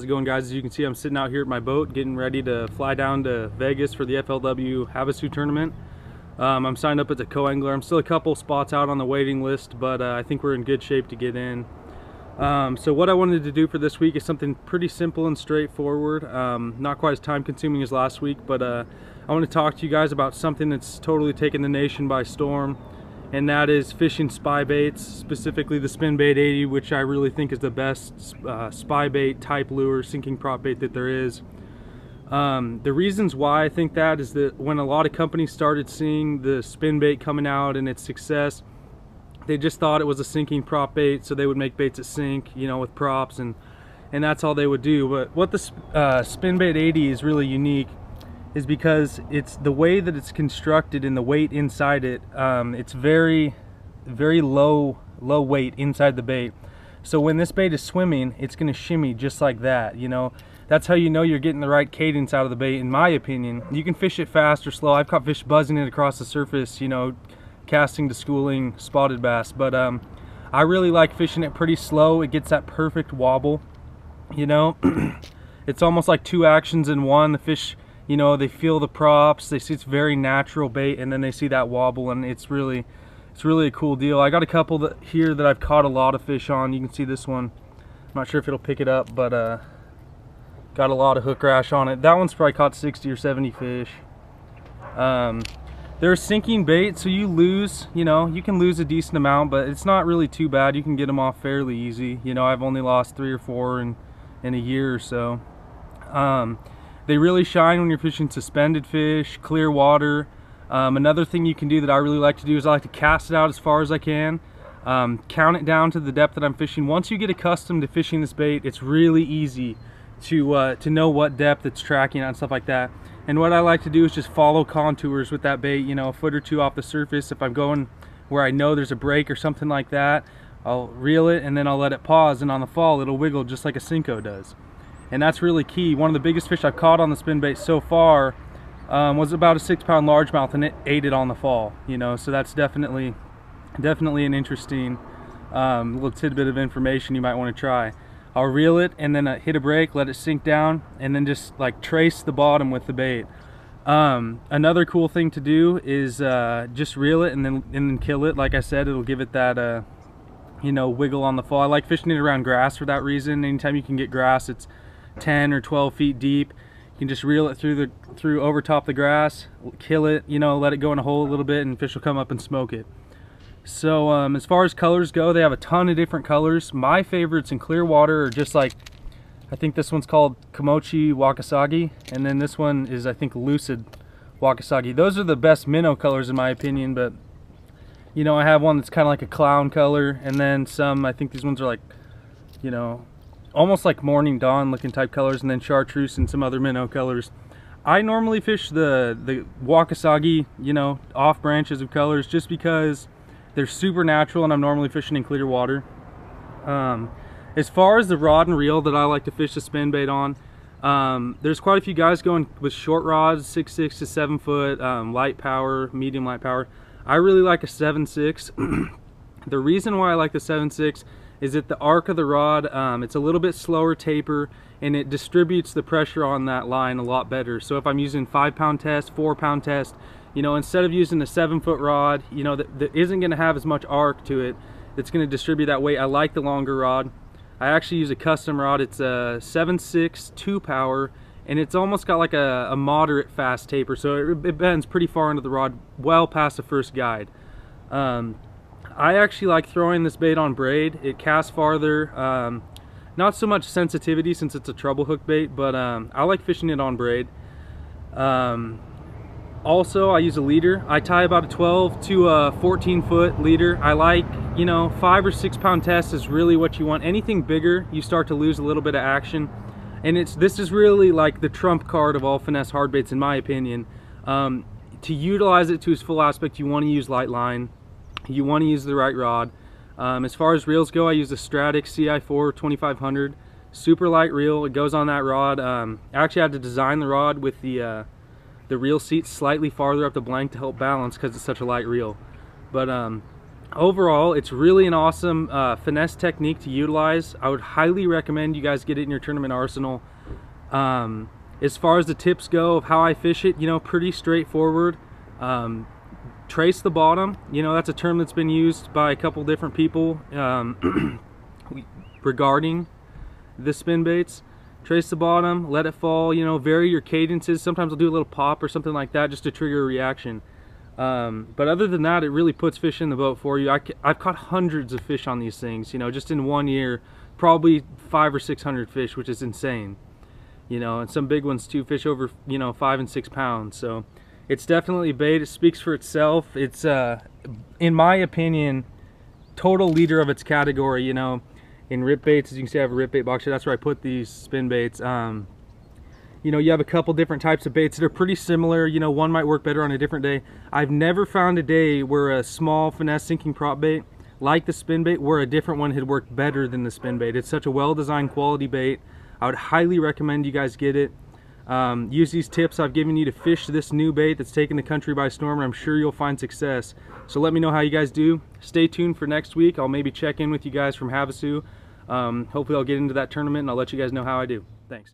it going, guys? As you can see, I'm sitting out here at my boat getting ready to fly down to Vegas for the FLW Havasu tournament. I'm signed up as a co-angler. I'm still a couple spots out on the waiting list, but I think we're in good shape to get in. So what I wanted to do for this week is something pretty simple and straightforward, not quite as time consuming as last week, but I want to talk to you guys about something that's totally taken the nation by storm, and that is fishing spy baits, specifically the Spinbait 80, which I really think is the best spy bait type lure, sinking prop bait that there is. The reasons why I think that is that when a lot of companies started seeing the Spinbait coming out and its success, they just thought it was a sinking prop bait, so they would make baits that sink, you know, with props, and that's all they would do. But what the Spinbait 80 is really unique is because it's the way that it's constructed and the weight inside it. It's very low weight inside the bait, so when this bait is swimming, it's going to shimmy just like that. You know, that's how you know you're getting the right cadence out of the bait, in my opinion. You can fish it fast or slow. I've caught fish buzzing it across the surface, you know, casting to schooling spotted bass, but I really like fishing it pretty slow. It gets that perfect wobble, you know. It's almost like two actions in one. The fish, you know, they feel the props, they see it's very natural bait, and then they see that wobble, and it's really a cool deal. I got a couple here that I've caught a lot of fish on. You can see this one. I'm not sure if it'll pick it up, but got a lot of hook rash on it. That one's probably caught 60 or 70 fish. They're sinking bait, so you lose, you know, you can lose a decent amount, but it's not really too bad. You can get them off fairly easy. You know, I've only lost 3 or 4 in a year or so. They really shine when you're fishing suspended fish, clear water. Another thing you can do that I really like to do is I like to cast it out as far as I can, count it down to the depth that I'm fishing. Once you get accustomed to fishing this bait, it's really easy to know what depth it's tracking at and stuff like that. And what I like to do is just follow contours with that bait, you know, a foot or two off the surface. If I'm going where I know there's a break or something like that, I'll reel it and then I'll let it pause, and on the fall it'll wiggle just like a Cinco does. And that's really key. One of the biggest fish I've caught on the spinbait so far was about a 6-pound largemouth, and it ate it on the fall, you know, so that's definitely an interesting little tidbit of information you might want to try. I'll reel it and then hit a break, let it sink down, and then just like trace the bottom with the bait. Another cool thing to do is just reel it and then kill it. Like I said, it'll give it that you know, wiggle on the fall. I like fishing it around grass for that reason. Anytime you can get grass, it's 10 or 12 feet deep, you can just reel it through over top the grass, kill it, you know, let it go in a hole a little bit, and fish will come up and smoke it. So as far as colors go, they have a ton of different colors. My favorites in clear water are just like, I think this one's called Komochi Wakasagi, and then this one is, I think, Lucid Wakasagi. Those are the best minnow colors in my opinion, but you know, I have one that's kind of like a clown color, and then some, I think these ones are like, you know, almost like morning dawn looking type colors, and then chartreuse and some other minnow colors. I normally fish the Wakasagi, you know, off branches of colors, just because they're super natural and I'm normally fishing in clear water. As far as the rod and reel that I like to fish the spinbait on, there's quite a few guys going with short rods, 6.6 to 7 foot, light power, medium light power. I really like a 7.6. The reason why I like the 7.6 is that the arc of the rod, it's a little bit slower taper, and it distributes the pressure on that line a lot better. So if I'm using 5-pound test, 4-pound test, you know, instead of using a 7-foot rod, you know, that isn't going to have as much arc to it, it's going to distribute that weight. I like the longer rod. I actually use a custom rod. It's a 7.6 2-power, and it's almost got like a moderate fast taper, so it bends pretty far into the rod, well past the first guide. I actually like throwing this bait on braid. It casts farther. Not so much sensitivity since it's a treble hook bait, but I like fishing it on braid. Also, I use a leader. I tie about a 12 to a 14-foot leader. I like, you know, 5 or 6-pound test is really what you want. Anything bigger, you start to lose a little bit of action. And this is really like the trump card of all finesse hard baits, in my opinion. To utilize it to its full aspect, you want to use light line. You want to use the right rod. As far as reels go, I use a Stratic CI4 2500. Super light reel. It goes on that rod. I actually had to design the rod with the reel seat slightly farther up the blank to help balance because it's such a light reel. But overall, it's really an awesome finesse technique to utilize. I would highly recommend you guys get it in your tournament arsenal. As far as the tips go of how I fish it, you know, pretty straightforward. Trace the bottom, you know, that's a term that's been used by a couple different people regarding the spin baits. Trace the bottom, let it fall, you know, vary your cadences. Sometimes I'll do a little pop or something like that just to trigger a reaction. But other than that, it really puts fish in the boat for you. I've caught hundreds of fish on these things, you know, just in 1 year, probably 500 or 600 fish, which is insane. You know, and some big ones too, fish over, you know, 5 and 6 pounds. So it's definitely bait. It speaks for itself. It's, in my opinion, total leader of its category. You know, in rip baits, as you can see, I have a rip bait box here. That's where I put these spin baits. You know, you have a couple different types of baits that are pretty similar. You know, one might work better on a different day. I've never found a day where a small finesse sinking prop bait like the spin bait where a different one had worked better than the spin bait. It's such a well-designed quality bait. I would highly recommend you guys get it. Use these tips I've given you to fish this new bait that's taking the country by storm, and I'm sure you'll find success. So let me know how you guys do. Stay tuned for next week. I'll maybe check in with you guys from Havasu. Hopefully I'll get into that tournament and I'll let you guys know how I do. Thanks.